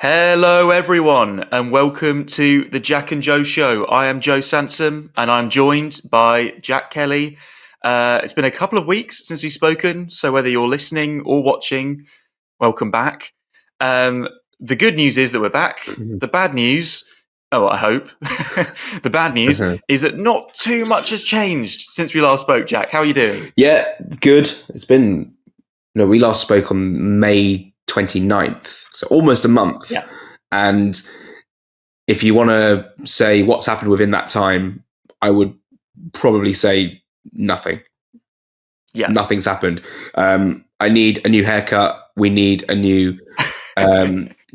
Hello, everyone, and welcome to the Jack and Joe Show. I am Joe Sansom, and I'm joined by Jack Kelly. It's been a couple of weeks since we've spoken, so whether you're listening or watching, welcome back. The good news is that we're back. The bad news, I hope, the bad news is that not too much has changed since we last spoke, Jack. How are you doing? Yeah, good. It's been, we last spoke on May 29th, so almost a month. Yeah. And if you want to say what's happened within that time, I would probably say nothing. Yeah. Nothing's happened. I need a new haircut. We need a new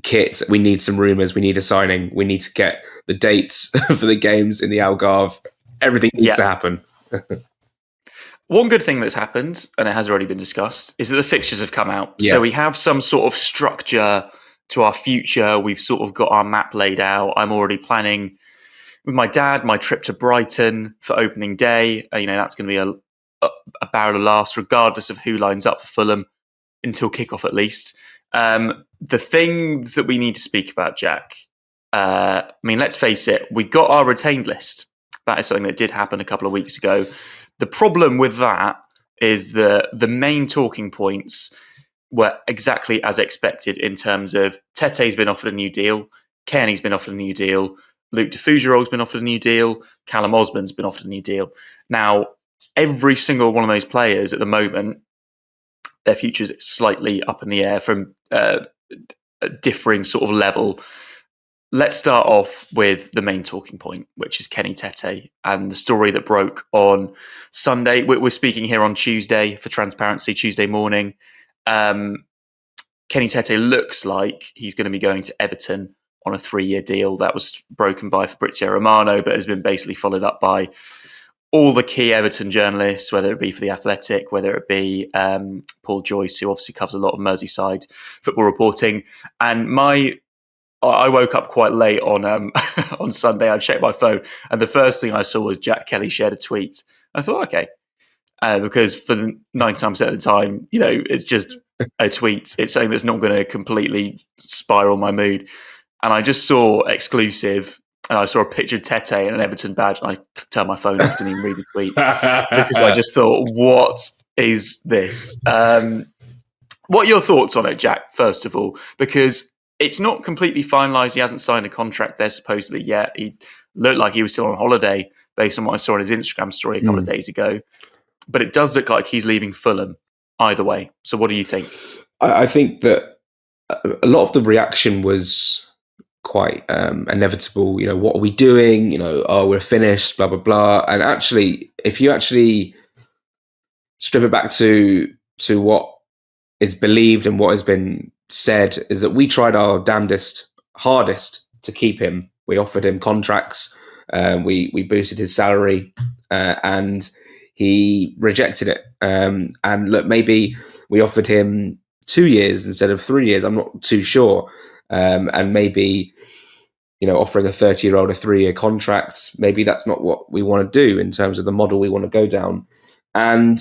kit. We need some rumours. We need a signing. We need to get the dates for the games in the Algarve. Everything needs to happen. One good thing that's happened, and it has already been discussed, is that the fixtures have come out. Yes. So we have some sort of structure to our future. We've sort of got our map laid out. I'm already planning with my dad my trip to Brighton for opening day. That's going to be a barrel of laughs, regardless of who lines up for Fulham until kickoff, at least. The things that we need to speak about, Jack. Let's face it, we got our retained list. That is something that did happen a couple of weeks ago. The problem with that is the main talking points were exactly as expected in terms of Tete's been offered a new deal, Kearney's been offered a new deal, Luke de Fougerol's been offered a new deal, Callum Osborne's been offered a new deal. Now, every single one of those players at the moment, their future's slightly up in the air from a differing sort of level. Let's start off with the main talking point, which is Kenny Tete and the story that broke on Sunday. We're speaking here on Tuesday for transparency, Tuesday morning. Kenny Tete looks like he's going to be going to Everton on a 3-year deal. That was broken by Fabrizio Romano, but has been basically followed up by all the key Everton journalists, whether it be for The Athletic, whether it be Paul Joyce, who obviously covers a lot of Merseyside football reporting. And I woke up quite late on on Sunday. I checked my phone, and the first thing I saw was Jack Kelly shared a tweet. I thought, okay, because for 99% of the time, it's just a tweet. It's something that's not going to completely spiral my mood. And I just saw exclusive, and I saw a picture of Tete and an Everton badge, and I turned my phone off, didn't even read the tweet, because I just thought, what is this? What are your thoughts on it, Jack, first of all? Because it's not completely finalised. He hasn't signed a contract there supposedly yet. He looked like he was still on holiday based on what I saw on his Instagram story a couple of days ago. But it does look like he's leaving Fulham either way. So what do you think? I think that a lot of the reaction was quite inevitable. What are we doing? We're finished, blah, blah, blah. And actually, if you actually strip it back to what is believed and what has been said, is that we tried our damnedest, hardest to keep him. We offered him contracts, we boosted his salary, and he rejected it. And look, maybe we offered him 2 years instead of 3 years. I'm not too sure. And maybe, offering a 30-year-old a 3-year contract, maybe that's not what we want to do in terms of the model we want to go down. And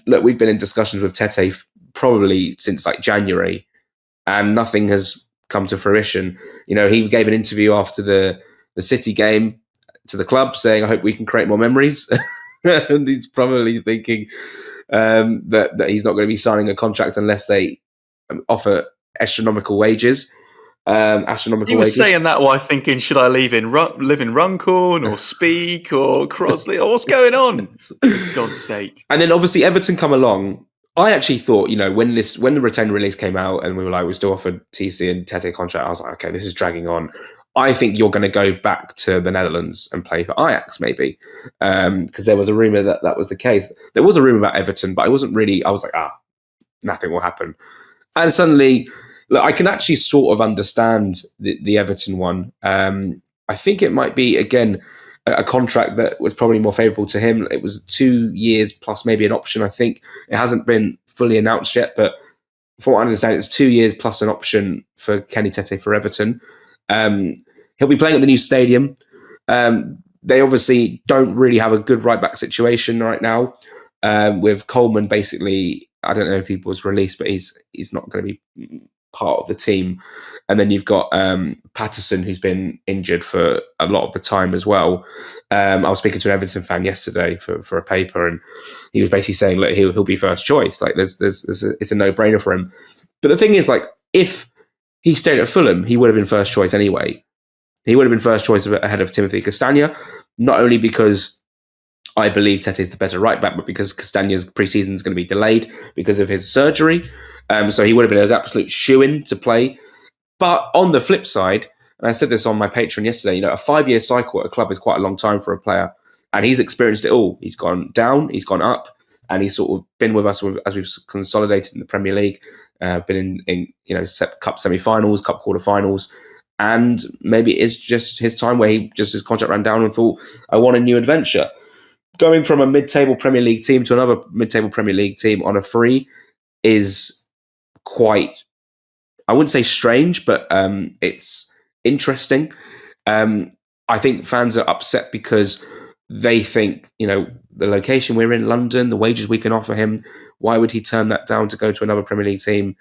look, we've been in discussions with Tete probably since like January, and nothing has come to fruition. He gave an interview after the City game to the club saying, I hope we can create more memories. And he's probably thinking that he's not going to be signing a contract unless they offer astronomical wages. He was saying that while thinking, should I live in Runcorn or Speak or Crosley? Or what's going on? For God's sake. And then obviously Everton come along. I actually thought, when the retained release came out and we were like, we still offered TC and Tete contract, I was like, okay, this is dragging on. I think you're going to go back to the Netherlands and play for Ajax, maybe. Because there was a rumour that was the case. There was a rumour about Everton, but I was like, nothing will happen. And suddenly, look, I can actually sort of understand the Everton one. I think it might be, again, a contract that was probably more favourable to him. It was 2 years plus maybe an option. I think it hasn't been fully announced yet, but from what I understand, it's 2 years plus an option for Kenny Tete for Everton. He'll be playing at the new stadium. They obviously don't really have a good right-back situation right now. With Coleman basically, I don't know if he was released, but he's not going to be part of the team. And then you've got Patterson, who's been injured for a lot of the time as well. I was speaking to an Everton fan yesterday for a paper, and he was basically saying, look, he'll be first choice. Like, it's a no-brainer for him. But the thing is, like, if he stayed at Fulham, he would have been first choice anyway. He would have been first choice ahead of Timothy Castagne, not only because I believe Tete is the better right back, but because Castagne's pre-season is going to be delayed because of his surgery. So he would have been an absolute shoo-in to play. But on the flip side, and I said this on my Patreon yesterday, a 5-year cycle at a club is quite a long time for a player. And he's experienced it all. He's gone down, he's gone up, and he's sort of been with us as we've consolidated in the Premier League, been in cup semi-finals, cup quarter-finals. And maybe it's just his time where his contract ran down and thought, I want a new adventure. Going from a mid-table Premier League team to another mid-table Premier League team on a free is quite, I wouldn't say strange, but it's interesting. I think fans are upset because they think, the location we're in, London, the wages we can offer him, why would he turn that down to go to another Premier League team?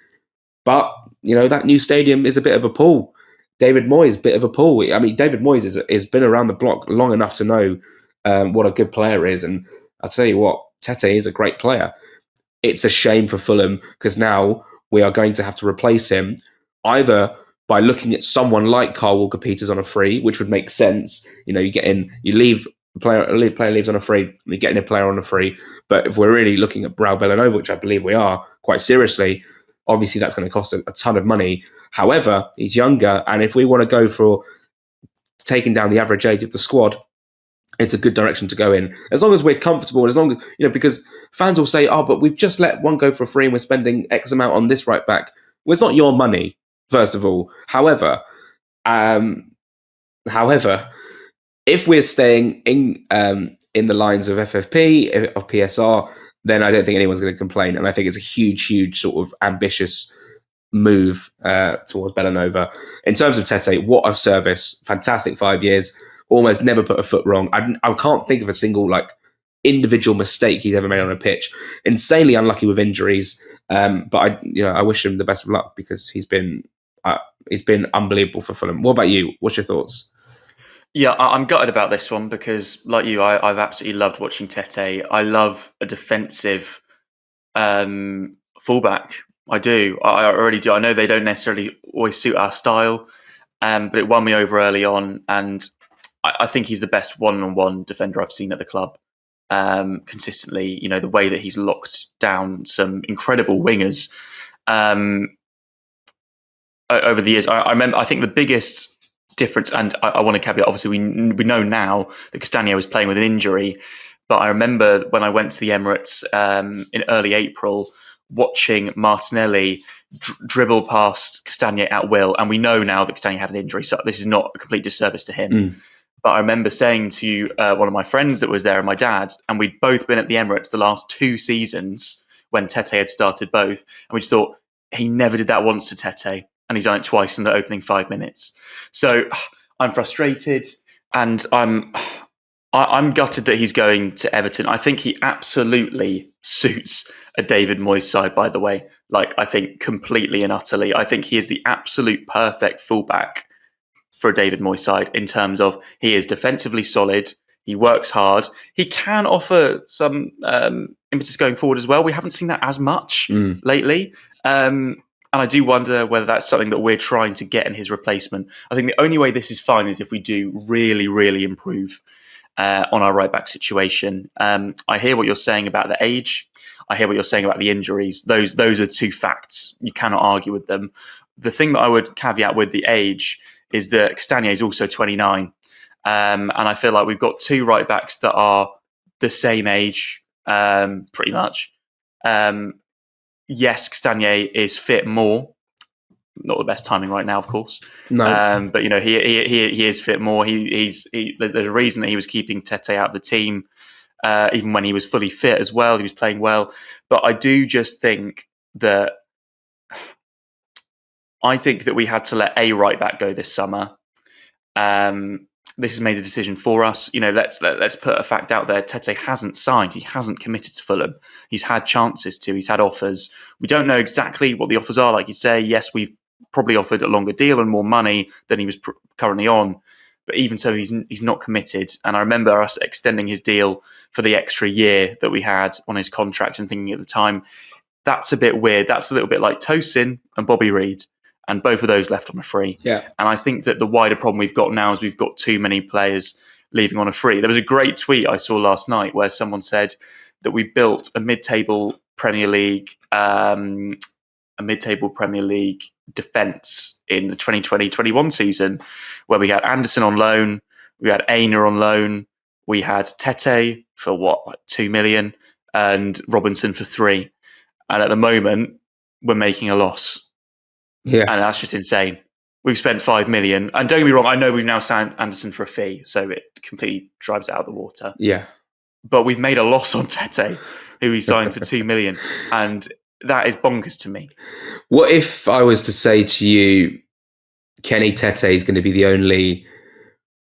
But, that new stadium is a bit of a pull. David Moyes, bit of a pull. I mean, David Moyes has been around the block long enough to know what a good player is. And I'll tell you what, Tete is a great player. It's a shame for Fulham because now we are going to have to replace him either by looking at someone like Carl Walker-Peters on a free, which would make sense. You leave a player leaves on a free, and you get in a player on a free. But if we're really looking at Raul Bellanova, which I believe we are quite seriously, obviously that's going to cost a ton of money. However, he's younger, and if we want to go for taking down the average age of the squad, it's a good direction to go in. As long as we're comfortable, as long as, because fans will say, but we've just let one go for free and we're spending X amount on this right back. Well, it's not your money, first of all. However, if we're staying in the lines of FFP, of PSR, then I don't think anyone's going to complain. And I think it's a huge, huge sort of ambitious move towards Bellanova. In terms of Tete, what a service. Fantastic 5 years. Almost never put a foot wrong. I can't think of a single individual mistake he's ever made on a pitch. Insanely unlucky with injuries, but I wish him the best of luck because he's been unbelievable for Fulham. What about you? What's your thoughts? Yeah, I'm gutted about this one because, like you, I've absolutely loved watching Tete. I love a defensive fullback. I do. I already do. I know they don't necessarily always suit our style, but it won me over early on, and I think he's the best one-on-one defender I've seen at the club consistently. The way that he's locked down some incredible wingers over the years. I remember. I think the biggest difference, and I want to caveat. Obviously, we know now that Castagne was playing with an injury, but I remember when I went to the Emirates in early April, watching Martinelli dribble past Castagne at will, and we know now that Castagne had an injury, so this is not a complete disservice to him. But I remember saying to one of my friends that was there and my dad, and we'd both been at the Emirates the last 2 seasons when Tete had started both, and we just thought, he never did that once to Tete, and he's done it twice in the opening 5 minutes. So I'm frustrated, and I'm gutted that he's going to Everton. I think he absolutely suits a David Moyes side, by the way. I think completely and utterly. I think he is the absolute perfect fullback for a David Moyes side in terms of he is defensively solid, he works hard, he can offer some impetus going forward as well. We haven't seen that as much lately. And I do wonder whether that's something that we're trying to get in his replacement. I think the only way this is fine is if we do really, really improve on our right-back situation. I hear what you're saying about the age. I hear what you're saying about the injuries. Those are 2 facts. You cannot argue with them. The thing that I would caveat with the age is that Castagne is also 29. And I feel like we've got 2 right-backs that are the same age, pretty much. Yes, Castagne is fit more. Not the best timing right now, of course. No, but he is fit more. There's a reason that he was keeping Tete out of the team, even when he was fully fit as well. He was playing well. But I do just think that we had to let a right back go this summer. this has made the decision for us. Let's put a fact out there. Tete hasn't signed. He hasn't committed to Fulham. He's had chances to. He's had offers. We don't know exactly what the offers are. Like you say, yes, we've probably offered a longer deal and more money than he was currently on. But even so, he's not committed. And I remember us extending his deal for the extra year that we had on his contract and thinking at the time, that's a bit weird. That's a little bit like Tosin and Bobby Reid. And both of those left on a free. Yeah. And I think that the wider problem we've got now is we've got too many players leaving on a free. There was a great tweet I saw last night where someone said that we built a mid-table Premier League defence in the 2020-21 season, where we had Anderson on loan, we had Aina on loan, we had Tete for like 2 million, and Robinson for 3 million. And at the moment, we're making a loss. Yeah. And that's just insane. We've spent 5 million. And don't get me wrong, I know we've now signed Anderson for a fee, so it completely drives it out of the water. Yeah. But we've made a loss on Tete, who we signed for 2 million. And that is bonkers to me. What if I was to say to you, Kenny Tete is going to be the only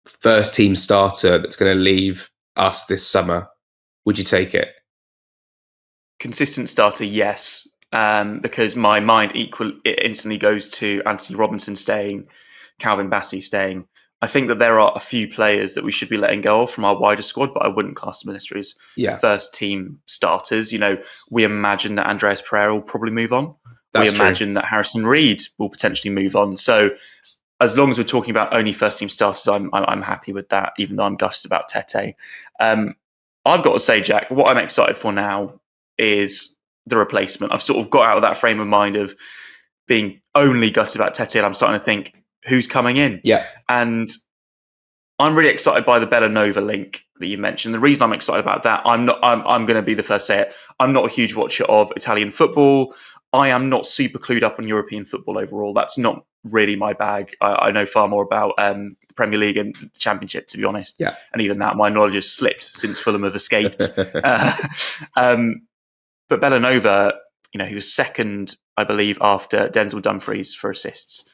first team starter that's going to leave us this summer? Would you take it? Consistent starter, yes. Because my mind instantly goes to Anthony Robinson staying, Calvin Bassey staying. I think that there are a few players that we should be letting go of from our wider squad, but I wouldn't class them as first team starters. We imagine that Andreas Pereira will probably move on. That's we imagine that Harrison Reed will potentially move on. So as long as we're talking about only first team starters, I'm happy with that, even though I'm gutted about Tete. I've got to say, Jack, what I'm excited for now is the replacement. I've sort of got out of that frame of mind of being only gutted about Tete, and I'm starting to think, who's coming in? Yeah. And I'm really excited by the Bellanova link that you mentioned. The reason I'm excited about that, I'm going to be the first to say it. I'm not a huge watcher of Italian football. I am not super clued up on European football overall. That's not really my bag. I know far more about the Premier League and the Championship, to be honest. Yeah. And even that, my knowledge has slipped since Fulham have escaped. But Bellanova, he was second, I believe, after Denzel Dumfries for assists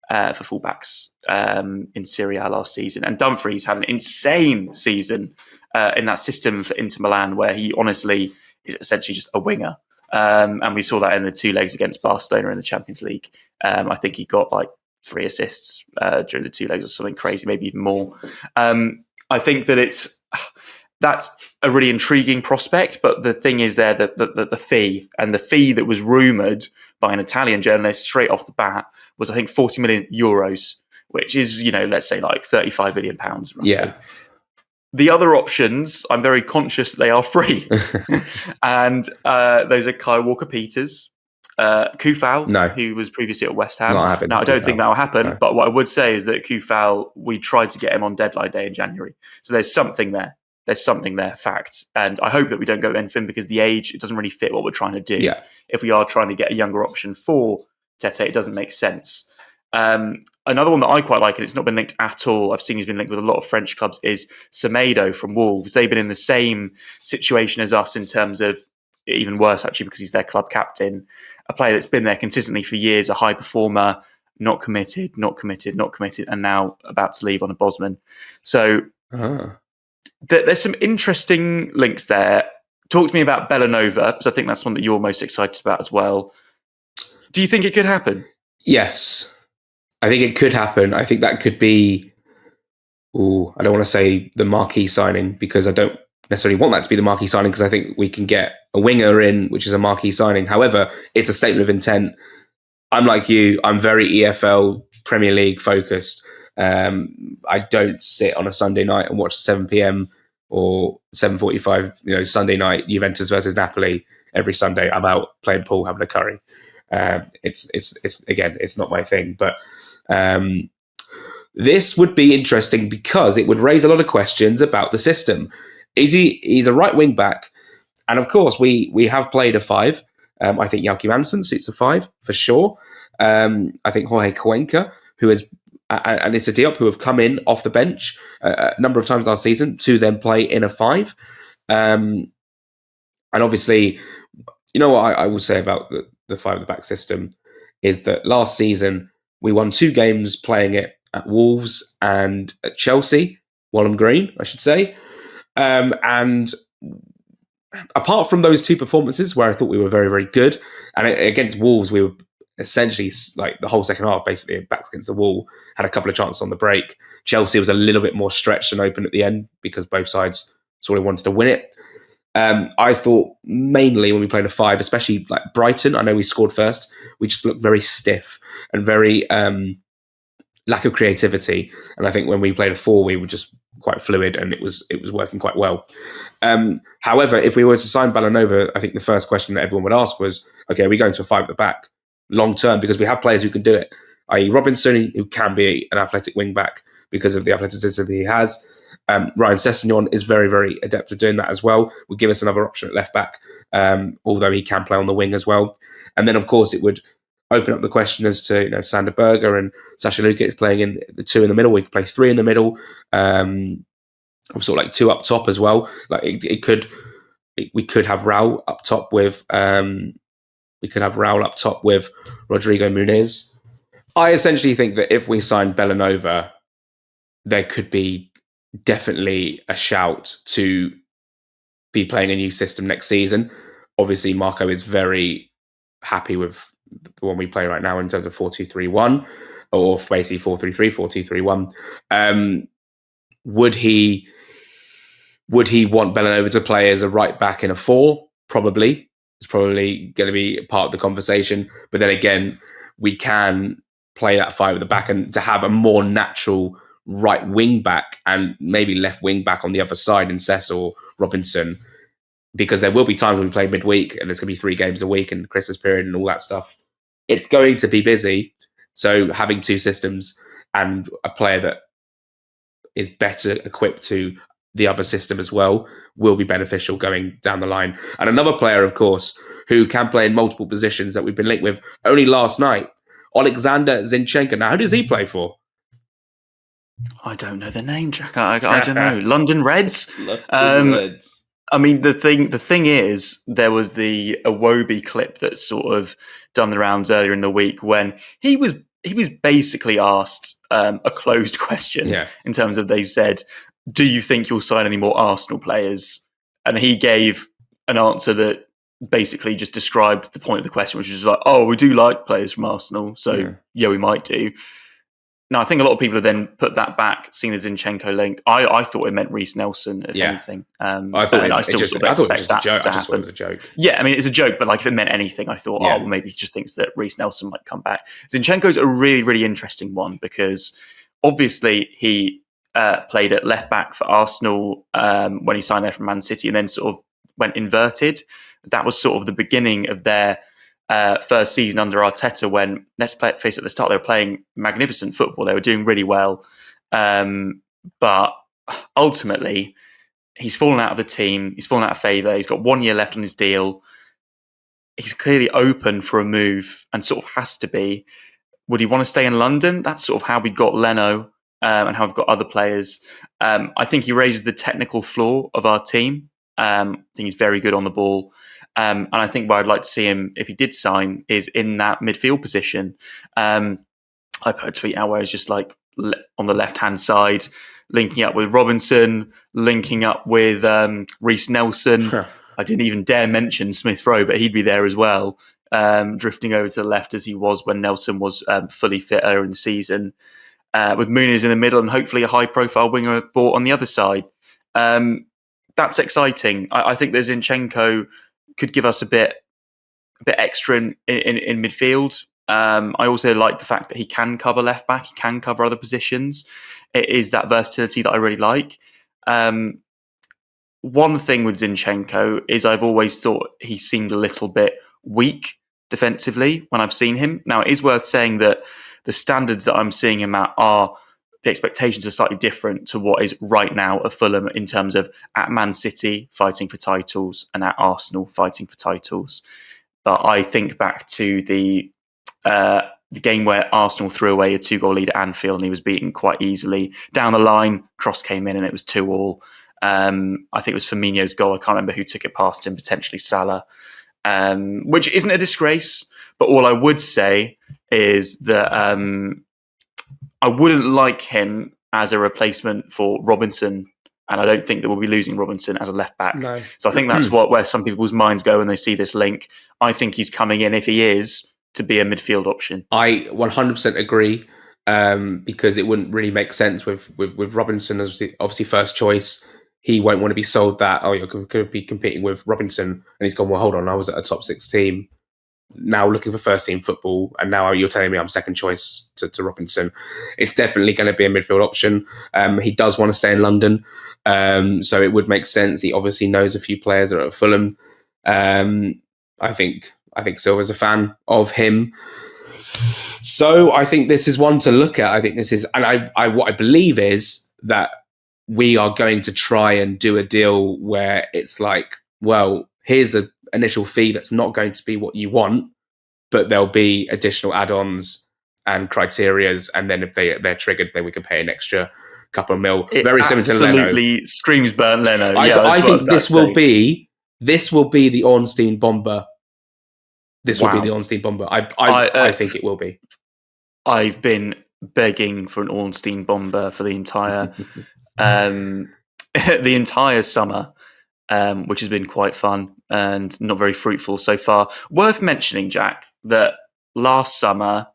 for fullbacks in Serie A last season. And Dumfries had an insane season in that system for Inter Milan, where he honestly is essentially just a winger. And we saw that in the 2 legs against Barcelona in the Champions League. I think he got like 3 assists during the 2 legs or something crazy, maybe even more. I think that that's a really intriguing prospect, but the thing is there that the fee that was rumoured by an Italian journalist straight off the bat was, I think, 40 million euros, which is, let's say like 35 million pounds. Roughly. Yeah. The other options, I'm very conscious that they are free. And those are Kyle Walker-Peters, Kufal, who was previously at West Ham. Now, I don't think that will happen, but what I would say is that Kufal, we tried to get him on deadline day in January. So there's something there. Fact. And I hope that we don't go anything, because the age, it doesn't really fit what we're trying to do. Yeah. If we are trying to get a younger option for Tete, it doesn't make sense. Another one that I quite like, and it's not been linked at all, I've seen he's been linked with a lot of French clubs, is Semedo from Wolves. They've been in the same situation as us in terms of, even worse actually, because he's their club captain, a player that's been there consistently for years, a high performer, not committed, and now about to leave on a Bosman. So there's some interesting links there. Talk to me about Bellanova, because I think that's one that you're most excited about as well. Do you think it could happen? Yes, I think it could happen. I think that could be, I don't want to say the marquee signing, because I don't necessarily want that to be the marquee signing, because I think we can get a winger in, which is a marquee signing. However, it's a statement of intent. I'm like you, I'm very EFL Premier League focused. I don't sit on a Sunday night and watch 7 p.m. or 7:45, Sunday night Juventus versus Napoli every Sunday. I'm out playing pool, having a curry. It's not my thing, but this would be interesting because it would raise a lot of questions about the system. He's a right wing back, and of course we have played a 5. I think Joachim Andersen suits a 5 for sure. I think Jorge Cuenca, who is and Issa Diop, who have come in off the bench a number of times last season to then play in a 5. And obviously, what I will say about the 5 at the back system is that last season we won 2 games playing it at Wolves and at Chelsea. Walham Green, I should say. And apart from those two performances where I thought we were very, very good, and against Wolves, we were essentially like the whole second half, basically backs against the wall, had a couple of chances on the break. Chelsea was a little bit more stretched and open at the end because both sides sort of wanted to win it. I thought mainly when we played a 5, especially like Brighton, I know we scored first, we just looked very stiff and very lack of creativity. And I think when we played a 4, we were just quite fluid and it was working quite well. However, if we were to sign Ballanova, I think the first question that everyone would ask was, okay, are we going to a 5 at the back long term? Because we have players who can do it, i.e. Robinson, who can be an athletic wing back because of the athleticism that he has. Ryan Sessegnon is very, very adept at doing that as well. Would give us another option at left back, although he can play on the wing as well. And then, of course, it would open up the question as to Sander Berger and Sasha Lukic playing in the 2 in the middle. We could play 3 in the middle, sort of like 2 up top as well. Like we could have Raul up top with Rodrigo Muniz. I essentially think that if we sign Bellanova, there could be definitely a shout to be playing a new system next season. Obviously, Marco is very happy with the one we play right now in terms of 4-2-3-1 or basically 4-3-3, 4-2-3-1. Would he want Bellanova to play as a right back in a 4? Probably. It's probably going to be part of the conversation. But then again, we can play that 5 at the back and to have a more natural right wing back and maybe left wing back on the other side in Cess or Robinson, because there will be times when we play midweek and there's going to be 3 games a week and Christmas period and all that stuff. It's going to be busy. So having 2 systems and a player that is better equipped to the other system as well will be beneficial going down the line. And another player, of course, who can play in multiple positions that we've been linked with only last night, Alexander Zinchenko. Now, who does he play for? I don't know the name, Jack. I don't know. London Reds. Reds. I mean, the thing is, there was the Iwobi clip that sort of done the rounds earlier in the week when he was basically asked a closed question in terms of, they said, do you think you'll sign any more Arsenal players? And he gave an answer that basically just described the point of the question, which was like, oh, we do like players from Arsenal, so yeah we might do. Now, I think a lot of people have then put that back, seeing the Zinchenko link. I thought it meant Reece Nelson, if anything. I thought it was just a joke. I just thought it was a joke. Yeah, I mean, it's a joke, but like if it meant anything, I thought, well, maybe he just thinks that Reece Nelson might come back. Zinchenko's a really, really interesting one because obviously he played at left back for Arsenal when he signed there from Man City and then sort of went inverted. That was sort of the beginning of their first season under Tete when, let's face it, at the start they were playing magnificent football. They were doing really well. But ultimately, he's fallen out of the team. He's fallen out of favour. He's got 1 year left on his deal. He's clearly open for a move and sort of has to be. Would he want to stay in London? That's sort of how we got Leno and how we've got other players. I think he raises the technical floor of our team. I think he's very good on the ball. And I think where I'd like to see him, if he did sign, is in that midfield position. I put a tweet out where it's just like on the left-hand side, linking up with Robinson, linking up with Reece Nelson. Sure. I didn't even dare mention Smith Rowe, but he'd be there as well, drifting over to the left as he was when Nelson was fully fit earlier in the season. With Muniz in the middle and hopefully a high-profile winger bought on the other side. That's exciting. I think that Zinchenko could give us a bit extra in midfield. I also like the fact that he can cover left back, he can cover other positions. It is that versatility that I really like. One thing with Zinchenko is I've always thought he seemed a little bit weak defensively when I've seen him. Now, it is worth saying that the standards that I'm seeing him at the expectations are slightly different to what is right now at Fulham in terms of at Man City fighting for titles and at Arsenal fighting for titles. But I think back to the game where Arsenal threw away a 2-goal lead at Anfield and he was beaten quite easily. Down the line, cross came in and it was 2-2. I think it was Firmino's goal. I can't remember who took it past him, potentially Salah, which isn't a disgrace. But all I would say is that I wouldn't like him as a replacement for Robinson, and I don't think that we'll be losing Robinson as a left back. No. So I think that's where some people's minds go when they see this link. I think he's coming in, if he is, to be a midfield option. I 100% agree, because it wouldn't really make sense with Robinson as obviously first choice. He won't want to be sold that, oh, you're going to be competing with Robinson. And he's gone, well, hold on, I was at a top 6 team, now looking for first team football, and now you're telling me I'm second choice to Robinson. It's definitely going to be a midfield option. He does want to stay in London, so it would make sense. He obviously knows a few players that are at Fulham. I think Silva's a fan of him. So I think this is one to look at. I think this is, and I what I believe is that we are going to try and do a deal where it's like, well, here's the initial fee that's not going to be what you want, but there'll be additional add-ons and criterias, and then if they're triggered, then we can pay an extra couple of mil. Very similar to Leno. Absolutely screams Bernd Leno. I think this will be the Ornstein bomber. This will be the Ornstein bomber. I think it will be. I've been begging for an Ornstein bomber for the entire the entire summer, which has been quite fun and not very fruitful so far. Worth mentioning, Jack, that last summer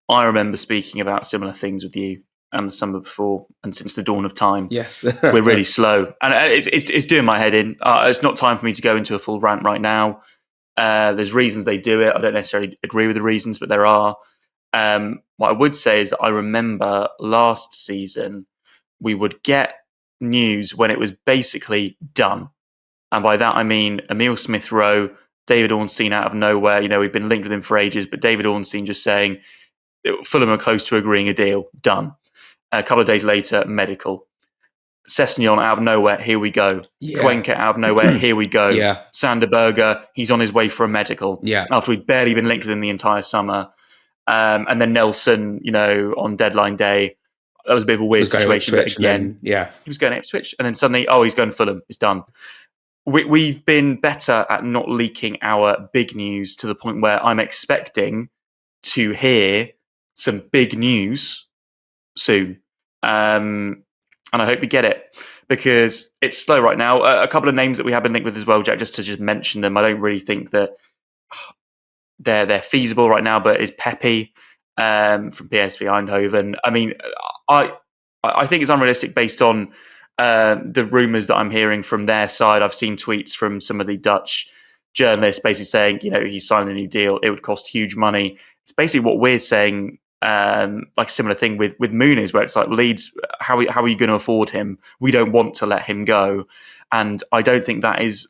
I remember speaking about similar things with you, and the summer before, and since the dawn of time. Yes, we're really slow, and it's doing my head in. It's not time for me to go into a full rant right now. There's reasons they do it. I don't necessarily agree with the reasons, but there are. What I would say is that I remember last season we would get news when it was basically done. And by that I mean Emile Smith-Rowe, David Ornstein out of nowhere. You know, we've been linked with him for ages, but David Ornstein just saying Fulham are close to agreeing a deal. Done. A couple of days later, medical. Sessegnon out of nowhere, here we go. Yeah. Cuenca out of nowhere, here we go. Yeah. Sander Berger, he's on his way for a medical. Yeah. After we'd barely been linked with him the entire summer. And then Nelson, you know, on deadline day, that was a bit of a weird situation. But again, he was going to Ipswich, and then suddenly, he's going to Fulham. It's done. We've been better at not leaking our big news to the point where I'm expecting to hear some big news soon. And I hope we get it, because it's slow right now. A couple of names that we have been linked with as well, Jack, just to mention them. I don't really think that they're feasible right now, but is Pepe from PSV Eindhoven. I mean, I think it's unrealistic based on the rumours that I'm hearing from their side. I've seen tweets from some of the Dutch journalists basically saying, you know, he's signed a new deal. It would cost huge money. It's basically what we're saying, like a similar thing with Muniz, where it's like, Leeds, how are you going to afford him? We don't want to let him go. And I don't think that is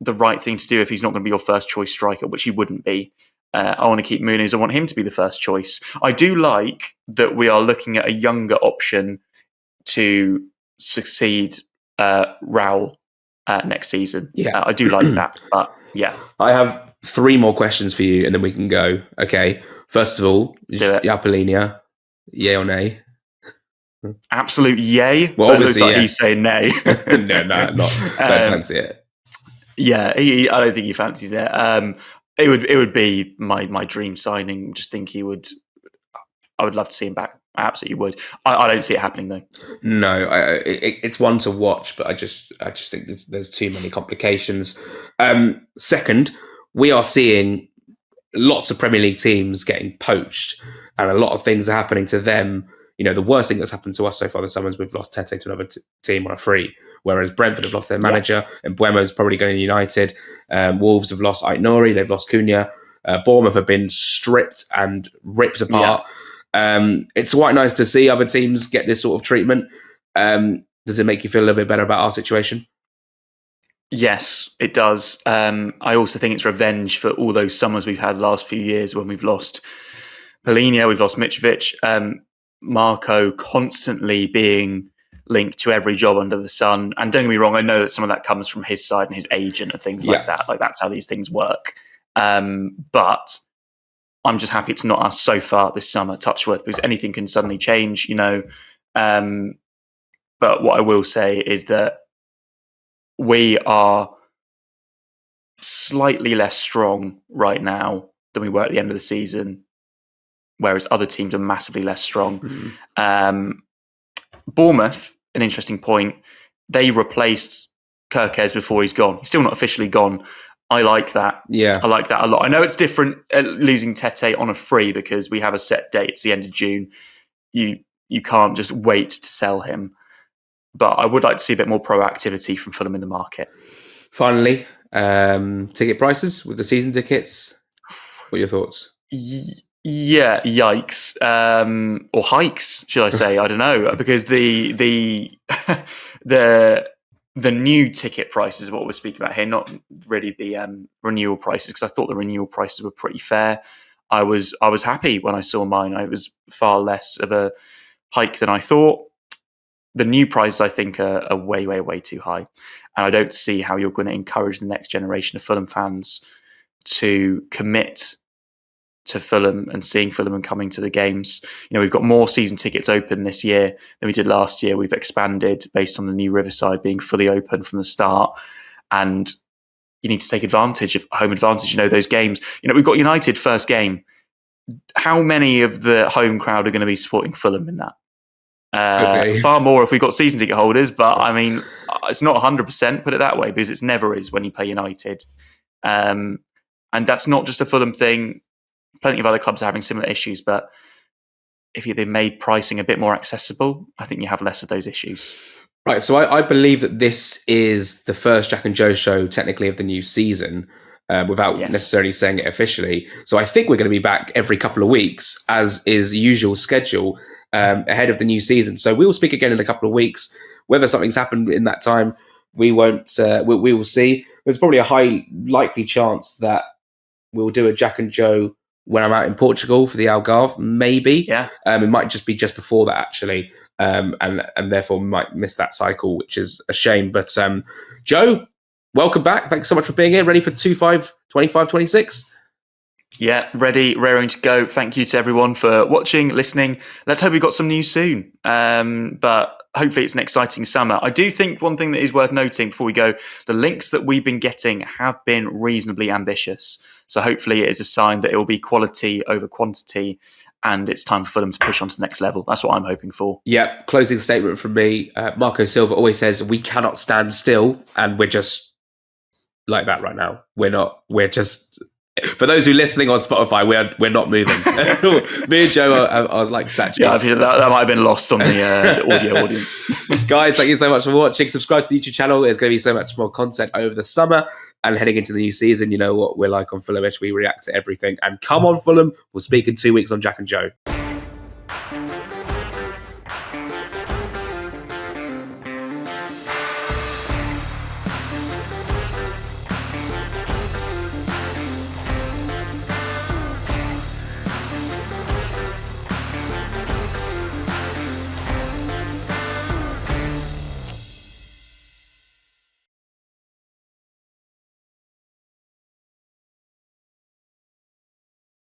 the right thing to do if he's not going to be your first choice striker, which he wouldn't be. I want to keep Muniz. I want him to be the first choice. I do like that we are looking at a younger option to succeed Raul next season. Yeah, I do like that. But yeah, I have 3 more questions for you, and then we can go. Okay. First of all, Palhinha, yay or nay? Absolute yay. Well, obviously, like he's saying nay. no, not. Don't fancy it. Yeah, I don't think he fancies it. It would be my dream signing. Just think he would. I would love to see him back. I absolutely would. I don't see it happening though. No, it's one to watch, but I just think there's too many complications. Second, we are seeing lots of Premier League teams getting poached, and a lot of things are happening to them. You know, the worst thing that's happened to us so far this summer is we've lost Tete to another team on a free, whereas Brentford have lost their manager, and Buemo's probably going to United. Wolves have lost Ait-Nouri, they've lost Cunha. Bournemouth have been stripped and ripped apart. It's quite nice to see other teams get this sort of treatment. Does it make you feel a little bit better about our situation? Yes, it does. I also think it's revenge for all those summers we've had the last few years when we've lost Palhinha, we've lost Mitrovic, Marco constantly being linked to every job under the sun. And don't get me wrong, I know that some of that comes from his side and his agent and things like that. Like, that's how these things work. But I'm just happy it's not us so far this summer, touch wood, because anything can suddenly change, you know. But what I will say is that we are slightly less strong right now than we were at the end of the season. whereas other teams are massively less strong. Mm. Bournemouth, an interesting point. They replaced Kirkes before he's gone. He's still not officially gone. I like that. Yeah. I like that a lot. I know it's different losing Tete on a free because we have a set date. It's the end of June. You can't just wait to sell him. But I would like to see a bit more proactivity from Fulham in the market. Finally, ticket prices with the season tickets. What are your thoughts? Yeah, yikes. Or hikes, should I say? I don't know. Because the new ticket prices is what we're speaking about here, not really the renewal prices, because I thought the renewal prices were pretty fair. I was happy when I saw mine. It was far less of a hike than I thought. The new prices, I think, are way, way, way too high. And I don't see how you're going to encourage the next generation of Fulham fans to commit to Fulham and seeing Fulham and coming to the games. We've got more season tickets open this year than we did last year. We've expanded based on the new Riverside being fully open from the start. And you need to take advantage of home advantage. Those games. We've got United first game. How many of the home crowd are going to be supporting Fulham in that? Far more if we've got season ticket holders, but I mean, it's not 100%, put it that way, because it's never is when you play United. And that's not just a Fulham thing. Plenty of other clubs are having similar issues, but if they made pricing a bit more accessible, I think you have less of those issues. Right, so I believe that this is the first Jack and Joe show, technically, of the new season, without necessarily saying it officially. So I think we're going to be back every couple of weeks, as is usual schedule, ahead of the new season. So we will speak again in a couple of weeks. Whether something's happened in that time, we won't. We will see. There's probably a high likely chance that we'll do a Jack and Joe when I'm out in Portugal for the Algarve, maybe. Yeah. It might just be just before that, actually, and therefore we might miss that cycle, which is a shame. But Joe, welcome back. Thanks so much for being here. Ready for 25-26? Yeah, ready, raring to go. Thank you to everyone for watching, listening. Let's hope we've got some news soon. But hopefully it's an exciting summer. I do think one thing that is worth noting before we go, the links that we've been getting have been reasonably ambitious. So hopefully it is a sign that it will be quality over quantity, and it's time for Fulham to push on to the next level. That's what I'm hoping for. Yeah, closing statement from me. Marco Silva always says, we cannot stand still, and we're just like that right now. We're just... For those who are listening on Spotify, we're not moving. Me and Joe are like statues. Yeah, that might have been lost on the audio audience. Guys, thank you so much for watching. Subscribe to the YouTube channel. There's going to be so much more content over the summer. And heading into the new season, you know what we're like on Fulhamish. We react to everything. And come on, Fulham. We'll speak in 2 weeks on Jack and Joe.